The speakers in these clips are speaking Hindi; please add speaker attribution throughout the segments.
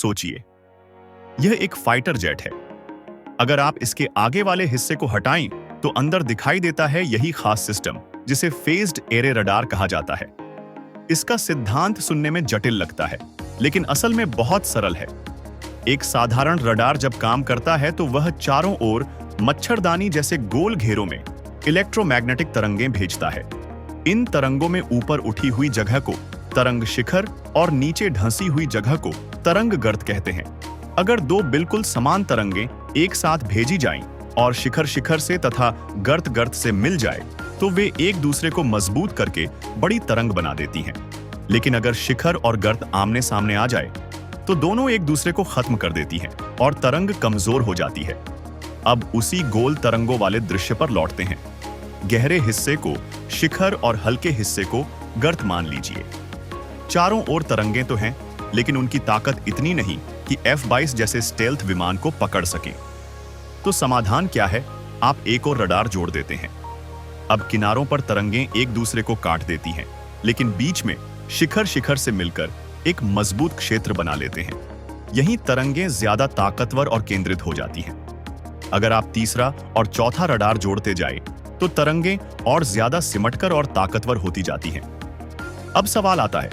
Speaker 1: सोचिए, यह एक फाइटर जेट है। अगर आप इसके आगे वाले हिस्से को हटाएं तो अंदर दिखाई देता है यही खास सिस्टम जिसे फेज्ड एरे रडार कहा जाता है। इसका सिद्धांत सुनने में जटिल लगता है, लेकिन असल में बहुत सरल है। एक साधारण रडार जब काम करता है तो वह चारों ओर मच्छरदानी जैसे गोल घेरों में इलेक्ट्रोमैग्नेटिक तरंगें भेजता है। इन तरंगों में ऊपर उठी हुई जगह को तरंग शिखर और नीचे ढंसी हुई जगह को तरंग गर्त कहते हैं। अगर दो बिल्कुल समान तरंगें एक साथ भेजी जाएं और शिखर शिखर से तथा गर्त गर्त से मिल जाए तो वे एक दूसरे को मजबूत करके बड़ी तरंग बना देती हैं। लेकिन अगर शिखर और गर्त आमने सामने आ जाए तो दोनों एक दूसरे को खत्म कर देती हैं और तरंग कमजोर हो जाती है। अब उसी गोल तरंगों वाले दृश्य पर लौटते हैं। गहरे हिस्से को शिखर और हल्के हिस्से को गर्त मान लीजिए। चारों ओर तरंगें तो हैं, लेकिन उनकी ताकत इतनी नहीं कि F-22 जैसे स्टेल्थ विमान को पकड़ सकें। तो समाधान क्या है? आप एक और रडार जोड़ देते हैं। अब किनारों पर तरंगें एक दूसरे को काट देती हैं, लेकिन बीच में शिखर शिखर से मिलकर एक मजबूत क्षेत्र बना लेते हैं। यहीं तरंगें ज्यादा ताकतवर और केंद्रित हो जाती हैं। अगर आप तीसरा और चौथा रडार जोड़ते जाएं, तो तरंगें और ज्यादा सिमटकर और ताकतवर होती जाती हैं। अब सवाल आता है,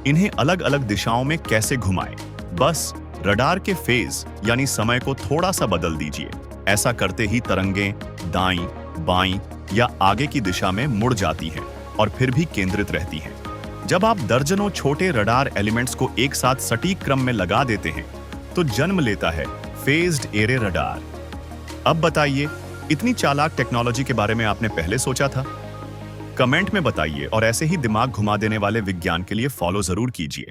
Speaker 1: इन्हें अलग अलग दिशाओं में कैसे घुमाएं? बस रडार के फेज यानी समय को थोड़ा सा बदल दीजिए। ऐसा करते ही तरंगें दाईं, बाईं या आगे की दिशा में मुड़ जाती हैं और फिर भी केंद्रित रहती हैं। जब आप दर्जनों छोटे रडार एलिमेंट्स को एक साथ सटीक क्रम में लगा देते हैं तो जन्म लेता है फेज्ड एरे रडार। अब बताइए, इतनी चालाक टेक्नोलॉजी के बारे में आपने पहले सोचा था? कमेंट में बताइए और ऐसे ही दिमाग घुमा देने वाले विज्ञान के लिए फॉलो जरूर कीजिए।